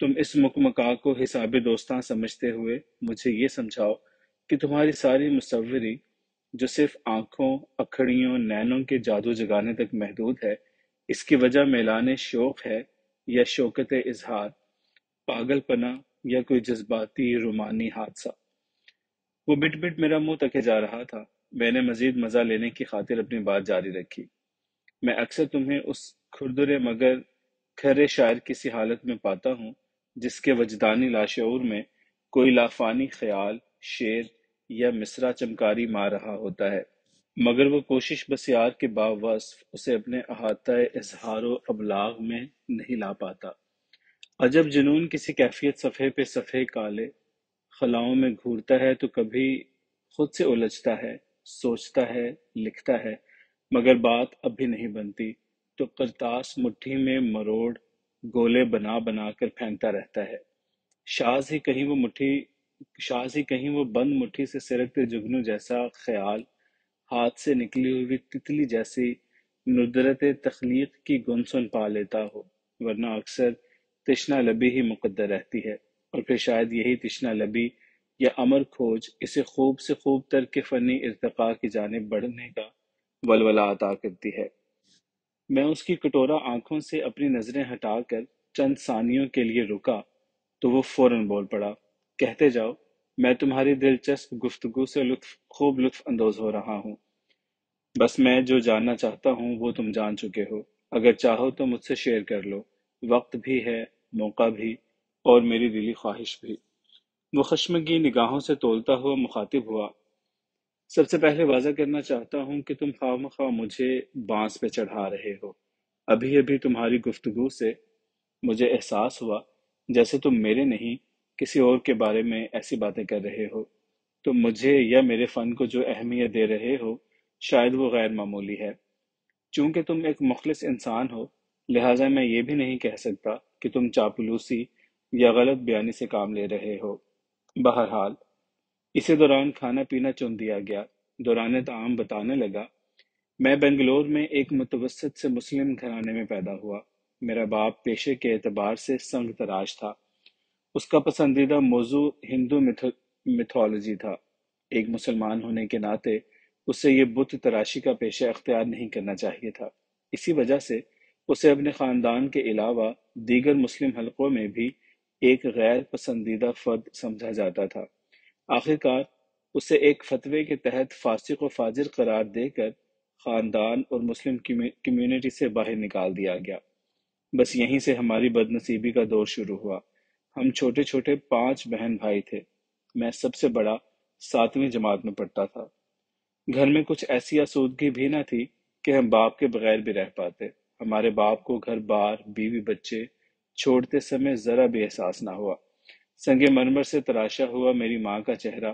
تم اس مکمکا کو حساب دوستاں سمجھتے ہوئے مجھے یہ سمجھاؤ کہ تمہاری ساری مصوری جو صرف آنکھوں، اکھڑیوں، نینوں کے جادو جگانے تک محدود ہے، اس کی وجہ میلان شوق ہے یا شوکت اظہار، پاگل پنا یا کوئی جذباتی رومانی حادثہ؟ وہ بٹ بٹ میرا منہ تکے جا رہا تھا۔ میں نے مزید مزہ لینے کی خاطر اپنی بات جاری رکھی۔ میں اکثر تمہیں اس کھردرے مگر کھرے شاعر کسی حالت میں پاتا ہوں جس کے وجدانی لاشعور میں کوئی لافانی خیال، شعر یا مصرع چمکاری مار رہا ہوتا ہے، مگر وہ کوشش بس یار کے باوصف اسے اپنے احاطہ اظہار و ابلاغ میں نہیں لا پاتا۔ عجب جنون کسی کیفیت صفحے پہ صفحے کالے خلاؤں میں گھورتا ہے تو کبھی خود سے الجھتا ہے، سوچتا ہے، لکھتا ہے، مگر بات اب بھی نہیں بنتی تو کرتاس مٹھی میں مروڑ گولے بنا بنا کر پھینکتا رہتا ہے۔ شاز ہی کہیں وہ مٹھی شاز ہی کہیں وہ بند مٹھی سے سرکتے جگنو جیسا خیال ہاتھ سے نکلی ہوئی تتلی جیسی ندرت تخلیق کی گنسن پا لیتا ہو، ورنہ اکثر تشنا لبی ہی مقدر رہتی ہے، اور پھر شاید یہی تشنا لبی یا امر کھوج اسے خوب سے خوب تر کے فنی ارتقاء کی جانب بڑھنے کا ولولہ عطا کرتی ہے۔ میں اس کی کٹورا آنکھوں سے اپنی نظریں ہٹا کر چند ثانیوں کے لیے رکا تو وہ فوراً بول پڑا، کہتے جاؤ، میں تمہاری دلچسپ گفتگو سے خوب لطف اندوز ہو رہا ہوں۔ بس میں جو جاننا چاہتا ہوں وہ تم جان چکے ہو، اگر چاہو تو مجھ سے شیئر کر لو، وقت بھی ہے، موقع بھی، اور میری دلی خواہش بھی۔ وہ خشمگین نگاہوں سے تولتا ہوا مخاطب ہوا، سب سے پہلے واضح کرنا چاہتا ہوں کہ تم خواہ مجھے بانس پہ چڑھا رہے ہو۔ ابھی ابھی تمہاری گفتگو سے مجھے احساس ہوا جیسے تم میرے نہیں کسی اور کے بارے میں ایسی باتیں کر رہے ہو۔ تم مجھے یا میرے فن کو جو اہمیت دے رہے ہو شاید وہ غیر معمولی ہے۔ چونکہ تم ایک مخلص انسان ہو، لہٰذا میں یہ بھی نہیں کہہ سکتا کہ تم چاپلوسی یا غلط بیانی سے کام لے رہے ہو۔ بہرحال اسی دوران کھانا پینا چن دیا گیا۔ دوران طعام بتانے لگا، میں بنگلور میں ایک متوسط سے مسلم گھرانے میں پیدا ہوا۔ میرا باپ پیشے کے اعتبار سے سنگ تراش تھا۔ اس کا پسندیدہ موضوع ہندو میتھولوجی تھا۔ ایک مسلمان ہونے کے ناطے اسے یہ بت تراشی کا پیشہ اختیار نہیں کرنا چاہیے تھا۔ اسی وجہ سے اسے اپنے خاندان کے علاوہ دیگر مسلم حلقوں میں بھی ایک غیر پسندیدہ فرد سمجھا جاتا تھا۔ آخرکار اسے ایک فتوے کے تحت فاسق و فاجر قرار دے کر خاندان اور مسلم کمیونٹی سے باہر نکال دیا گیا۔ بس یہیں سے ہماری بد نصیبی کا دور شروع ہوا۔ ہم چھوٹے چھوٹے 5 بہن بھائی تھے۔ میں سب سے بڑا 7ویں جماعت میں پڑھتا تھا۔ گھر میں کچھ ایسی آسودگی بھی نہ تھی کہ ہم باپ کے بغیر بھی رہ پاتے۔ ہمارے باپ کو گھر بار، بیوی بچے چھوڑتے سمے ذرا بھی احساس نہ ہوا۔ سنگ مرمر سے تراشا ہوا میری ماں کا چہرہ،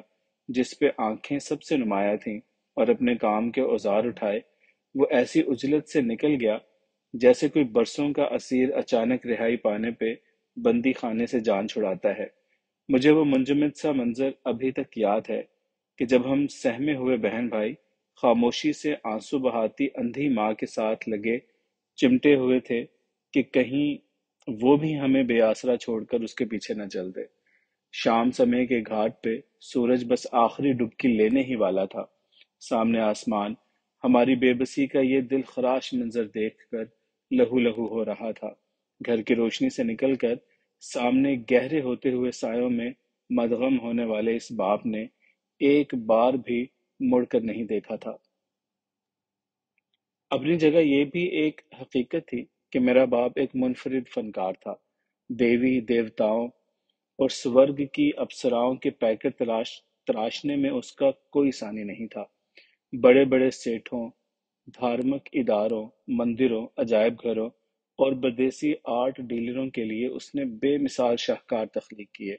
جس پہ آنکھیں سب سے نمایاں تھیں اور اپنے کام کے اوزار اٹھائے، وہ ایسی عجلت سے نکل گیا جیسے کوئی برسوں کا اسیر اچانک رہائی پانے پہ بندی خانے سے جان چھڑاتا ہے۔ مجھے وہ منجمد سا منظر ابھی تک یاد ہے کہ جب ہم سہمے ہوئے بہن بھائی خاموشی سے آنسو بہاتی اندھی ماں کے ساتھ لگے چمٹے ہوئے تھے کہ کہیں وہ بھی ہمیں بے آسرا چھوڑ کر اس کے پیچھے نہ چل دے۔ شام سمے کے گھاٹ پہ سورج بس آخری ڈبکی لینے ہی والا تھا۔ سامنے آسمان ہماری بے بسی کا یہ دل خراش منظر دیکھ کر لہو لہو ہو رہا تھا۔ گھر کی روشنی سے نکل کر سامنے گہرے ہوتے ہوئے سایوں میں مدغم ہونے والے اس باپ نے ایک بار بھی مڑ کر نہیں دیکھا تھا۔ اپنی جگہ یہ بھی ایک حقیقت تھی کہ میرا باپ ایک منفرد فنکار تھا۔ دیوی دیوتاؤں اور سورگ کی اپسراؤں کے پیکر تراشنے میں اس کا کوئی ثانی نہیں تھا۔ بڑے بڑے سیٹھوں، دھارمک اداروں، مندروں، عجائب گھروں اور بدیسی آرٹ ڈیلروں کے لیے اس نے بے مثال شاہکار تخلیق کیے۔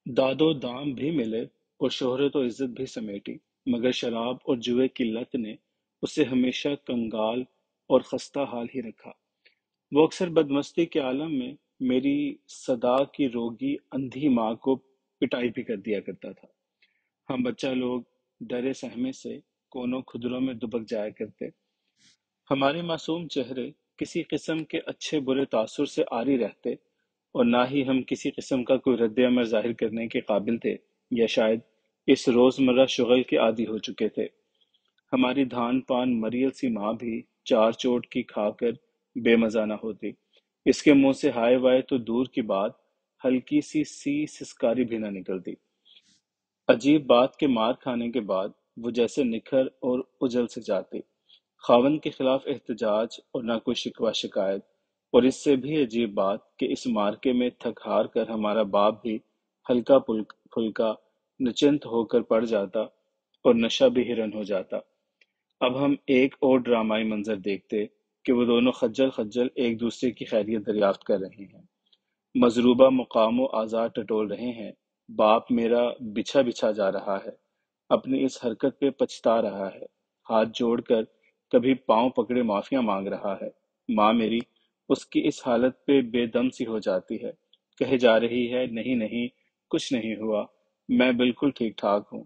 داد و دام بھی ملے اور شہرت و عزت بھی سمیٹی، مگر شراب اور جوئے کی لت نے اسے ہمیشہ کنگال اور خستہ حال ہی رکھا۔ وہ اکثر بدمستی کے عالم میں میری صدا کی روگی اندھی ماں کو پٹائی بھی کر دیا کرتا تھا۔ ہم بچہ لوگ ڈرے سہمے سے کونوں کھدروں میں دبک جایا کرتے۔ ہمارے معصوم چہرے کسی قسم کے اچھے برے تاثر سے عاری رہتے اور نہ ہی ہم کسی قسم کا کوئی رد عمل ظاہر کرنے کے قابل تھے، یا شاید اس روزمرہ شغل کے عادی ہو چکے تھے۔ ہماری دھان پان مریل سی ماں بھی چار چوٹ کی کھا کر بے مزہ نہ ہوتی۔ اس کے منہ سے ہائے وائے تو دور کی بات، ہلکی سی سسکاری بھی نہ نکلتی۔ عجیب بات کہ مار کھانے کے بعد وہ جیسے نکھر اور اجل سے جاتی۔ خاوند کے خلاف احتجاج اور نہ کوئی شکوہ شکایت، اور اس سے بھی عجیب بات کہ اس مارکے میں تھک ہار کر ہمارا باپ بھی ہلکا پھلکا نچنت ہو کر پڑ جاتا اور نشہ بھی ہرن ہو جاتا۔ اب ہم ایک اور ڈرامائی منظر دیکھتے کہ وہ دونوں خجل خجل ایک دوسرے کی خیریت دریافت کر رہے ہیں، مضروبہ مقام و آزار ٹٹول رہے ہیں۔ باپ میرا بچھا بچھا جا رہا ہے، اپنی اس حرکت پہ پچھتا رہا ہے، ہاتھ جوڑ کر کبھی پاؤں پکڑے معافیاں مانگ رہا ہے۔ ماں میری اس کی اس حالت پہ بے دم سی ہو جاتی ہے، کہے جا رہی ہے نہیں نہیں، کچھ نہیں ہوا، میں بالکل ٹھیک ٹھاک ہوں،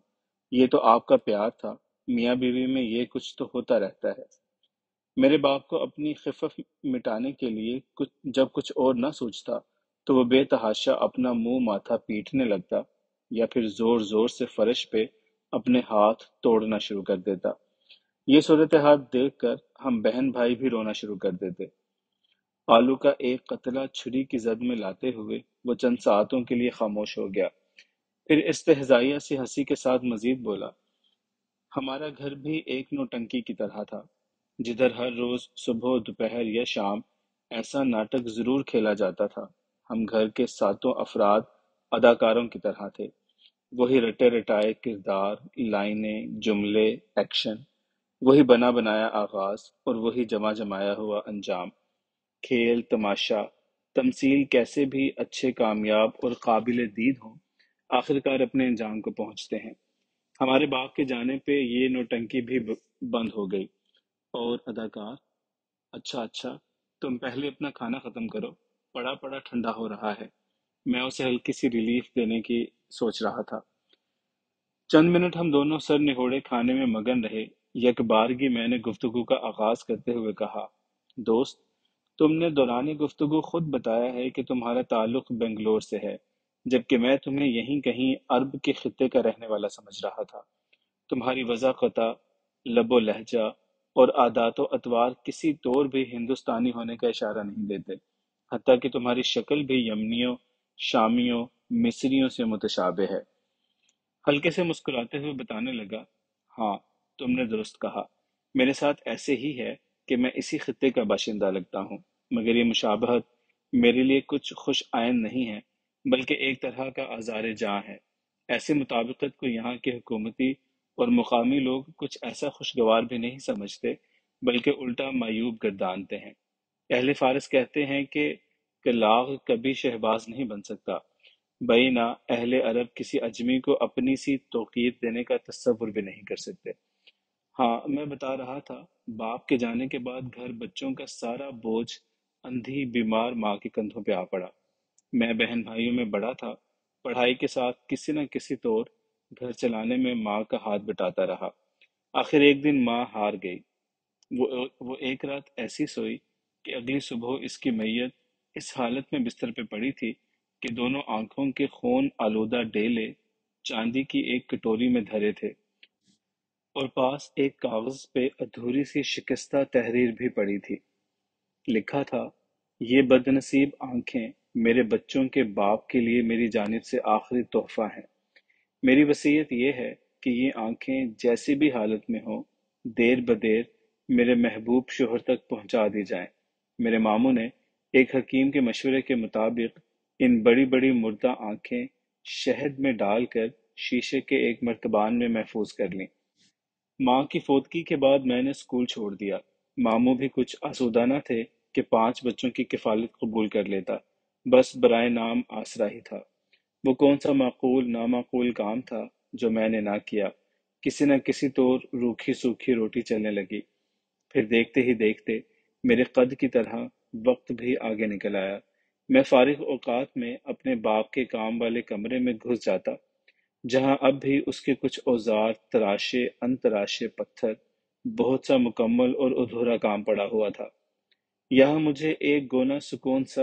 یہ تو آپ کا پیار تھا، میاں بیوی میں یہ کچھ تو ہوتا رہتا ہے۔ میرے باپ کو اپنی خفت مٹانے کے لیے جب کچھ اور نہ سوچتا تو وہ بے تحاشا اپنا منہ ماتھا پیٹنے لگتا، یا پھر زور زور سے فرش پہ اپنے ہاتھ توڑنا شروع کر دیتا۔ یہ صورتحال دیکھ کر ہم بہن بھائی بھی رونا شروع کر دیتے۔ آلو کا ایک قطرہ چھری کی زد میں لاتے ہوئے وہ چند ساعتوں کے لیے خاموش ہو گیا، پھر استہزائیہ سی ہنسی کے ساتھ مزید بولا، ہمارا گھر بھی ایک نوٹنکی کی طرح تھا، جدھر ہر روز صبح دوپہر یا شام ایسا ناٹک ضرور کھیلا جاتا تھا۔ ہم گھر کے ساتوں افراد اداکاروں کی طرح تھے، وہی رٹے رٹائے کردار، لائنیں، جملے، ایکشن، وہی بنا بنایا آغاز اور وہی جمع جمایا ہوا انجام۔ کھیل، تماشا، تمثیل کیسے بھی اچھے، کامیاب اور قابل دید ہوں، آخرکار اپنے انجام کو پہنچتے ہیں۔ ہمارے باپ کے جانے پہ یہ نوٹنکی بھی بند ہو گئی، اور اداکار، اچھا اچھا، تم پہلے اپنا کھانا ختم کرو، پڑا پڑا ٹھنڈا ہو رہا ہے۔ میں اسے ہلکی سی ریلیف دینے کی سوچ رہا تھا۔ چند منٹ ہم دونوں سر نہوڑے کھانے میں مگن رہے۔ یک بارگی میں نے گفتگو کا آغاز کرتے ہوئے کہا، دوست، تم نے دوران گفتگو خود بتایا ہے کہ تمہارا تعلق بنگلور سے ہے، جبکہ میں تمہیں یہیں کہیں عرب کے خطے کا رہنے والا سمجھ رہا تھا۔ تمہاری وضاقتہ، لب و لہجہ اور عادات و اطوار کسی طور بھی ہندوستانی ہونے کا اشارہ نہیں دیتے، حتیٰ کہ تمہاری شکل بھی یمنیوں، شامیوں، مصریوں سے متشابہ ہے۔ ہلکے سے مسکراتے ہوئے بتانے لگا، ہاں، تم نے درست کہا، میرے ساتھ ایسے ہی ہے کہ میں اسی خطے کا باشندہ لگتا ہوں، مگر یہ مشابہت میرے لیے کچھ خوش آئند نہیں ہے، بلکہ ایک طرح کا آزار جاں ہے۔ ایسے مطابقت کو یہاں کے حکومتی اور مقامی لوگ کچھ ایسا خوشگوار بھی نہیں سمجھتے، بلکہ الٹا معیوب گردانتے ہیں۔ اہل فارس کہتے ہیں کہ کلاغ کبھی شہباز نہیں بن سکتا، بینا اہل عرب کسی اجمی کو اپنی سی توقیر دینے کا تصور بھی نہیں کر سکتے۔ ہاں، میں بتا رہا تھا، باپ کے جانے کے بعد گھر بچوں کا سارا بوجھ اندھی بیمار ماں کے کندھوں پہ آ پڑا۔ میں بہن بھائیوں میں بڑا تھا، پڑھائی کے ساتھ کسی نہ کسی طور گھر چلانے میں ماں کا ہاتھ بٹاتا رہا۔ آخر ایک دن ماں ہار گئی۔ وہ ایک رات ایسی سوئی کہ اگلی صبح اس کی میت اس حالت میں بستر پہ پڑی تھی کہ دونوں آنکھوں کے خون آلودہ ڈیلے چاندی کی ایک کٹوری میں دھرے تھے، اور پاس ایک کاغذ پہ ادھوری سی شکستہ تحریر بھی پڑی تھی۔ لکھا تھا، یہ بدنصیب آنکھیں میرے بچوں کے باپ کے لیے میری جانب سے آخری تحفہ ہیں۔ میری وصیت یہ ہے کہ یہ آنکھیں جیسی بھی حالت میں ہوں، دیر بدیر میرے محبوب شوہر تک پہنچا دی جائیں۔ میرے ماموں نے ایک حکیم کے مشورے کے مطابق ان بڑی بڑی مردہ آنکھیں شہد میں ڈال کر شیشے کے ایک مرتبان میں محفوظ کر لیں۔ ماں کی فوتگی کے بعد میں نے اسکول چھوڑ دیا۔ ماموں بھی کچھ آسودہ نہ تھے کہ 5 بچوں کی کفالت قبول کر لیتا، بس برائے نام آسرا ہی تھا۔ وہ کون سا معقول نامعقول کام تھا جو میں نے نہ کیا؟ کسی نہ کسی طور روکھی سوکھی روٹی چلنے لگی۔ پھر دیکھتے ہی دیکھتے میرے قد کی طرح وقت بھی آگے نکل آیا۔ میں فارغ اوقات میں اپنے باپ کے کام والے کمرے میں گھس جاتا، جہاں اب بھی اس کے کچھ اوزار، تراشے ان تراشے پتھر، بہت سا مکمل اور ادھورا کام پڑا ہوا تھا۔ یہاں مجھے ایک گونا سکون سا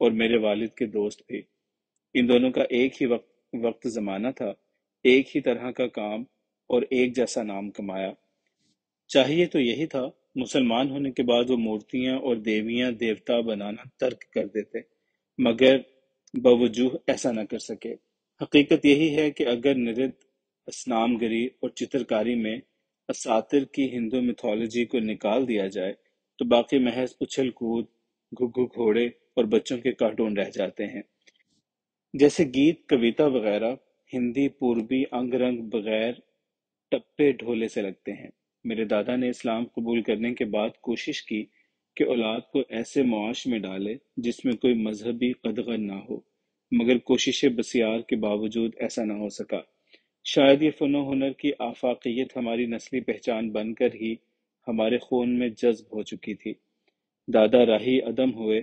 اور میرے والد کے دوست بھی۔ ان دونوں کا ایک ہی وقت زمانہ تھا، ایک ہی طرح کا کام اور ایک جیسا نام کمایا۔ چاہیے تو یہی تھا، مسلمان ہونے کے بعد وہ مورتیاں اور دیویاں دیوتا بنانا ترک کر دیتے، مگر باوجود ایسا نہ کر سکے۔ حقیقت یہی ہے کہ اگر نرت، اسنام گری اور چترکاری میں اساطیر کی ہندو میتھولوجی کو نکال دیا جائے تو باقی محض اچھل کود، گھگو گھوڑے اور بچوں کے کارٹون رہ جاتے ہیں۔ جیسے گیت، کویتا وغیرہ ہندی پوربی انگ رنگ بغیر ٹپے ڈھولے سے لگتے ہیں۔ میرے دادا نے اسلام قبول کرنے کے بعد کوشش کی کہ اولاد کو ایسے معاش میں ڈالے جس میں کوئی مذہبی قدغن نہ ہو، مگر کوششیں بسیار کے باوجود ایسا نہ ہو سکا۔ شاید یہ فن و ہنر کی آفاقیت ہماری نسلی پہچان بن کر ہی ہمارے خون میں جذب ہو چکی تھی۔ دادا راہی عدم ہوئے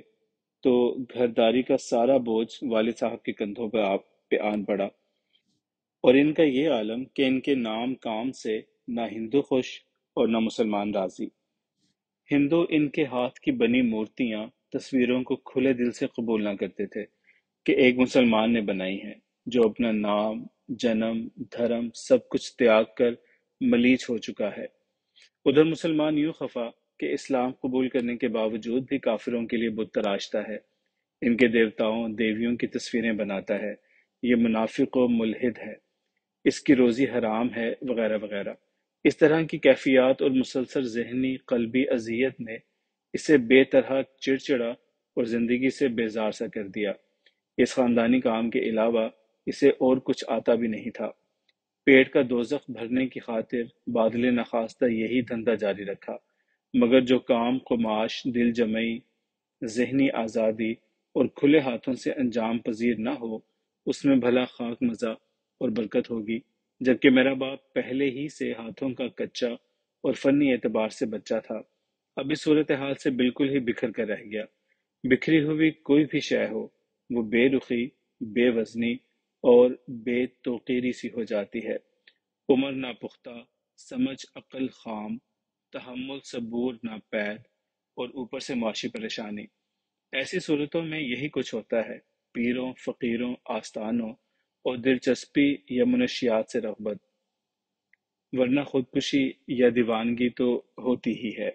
تو گھرداری کا سارا بوجھ والد صاحب کے کندھوں پہ آن پڑا، اور ان کا یہ عالم کہ ان کے نام کام سے نہ ہندو خوش اور نہ مسلمان راضی۔ ہندو ان کے ہاتھ کی بنی مورتیاں، تصویروں کو کھلے دل سے قبول نہ کرتے تھے کہ ایک مسلمان نے بنائی ہیں، جو اپنا نام، جنم، دھرم سب کچھ تیاگ کر ملیچ ہو چکا ہے۔ ادھر مسلمان یوں خفا کہ اسلام قبول کرنے کے باوجود بھی کافروں کے لیے بت تراشتا ہے، ان کے دیوتاؤں دیویوں کی تصویریں بناتا ہے، یہ منافق و ملحد ہے، اس کی روزی حرام ہے، وغیرہ وغیرہ۔ اس طرح کی کیفیات اور مسلسل ذہنی قلبی اذیت نے اسے بے طرح چڑچڑا اور زندگی سے بیزار سا کر دیا۔ اس خاندانی کام کے علاوہ اسے اور کچھ آتا بھی نہیں تھا۔ پیٹ کا دوزخ بھرنے کی خاطر بادل نخواستہ یہی دھندا جاری رکھا، مگر جو کام قماش، دل جمعی، ذہنی آزادی اور کھلے ہاتھوں سے انجام پذیر نہ ہو، اس میں بھلا خاک مزہ اور برکت ہوگی۔ جبکہ میرا باپ پہلے ہی سے ہاتھوں کا کچا اور فنی اعتبار سے بچہ تھا، اب اس صورتحال سے بالکل ہی بکھر کر رہ گیا۔ بکھری ہوئی کوئی بھی شے ہو، وہ بے رخی، بے وزنی اور بے توقیری سی ہو جاتی ہے۔ عمر ناپختہ، سمجھ عقل خام، تحمل صبور ناپید، اور اوپر سے معاشی پریشانی۔ ایسی صورتوں میں یہی کچھ ہوتا ہے، پیروں، فقیروں، آستانوں اور دلچسپی یا منشیات سے رغبت، ورنہ خودکشی یا دیوانگی تو ہوتی ہی ہے۔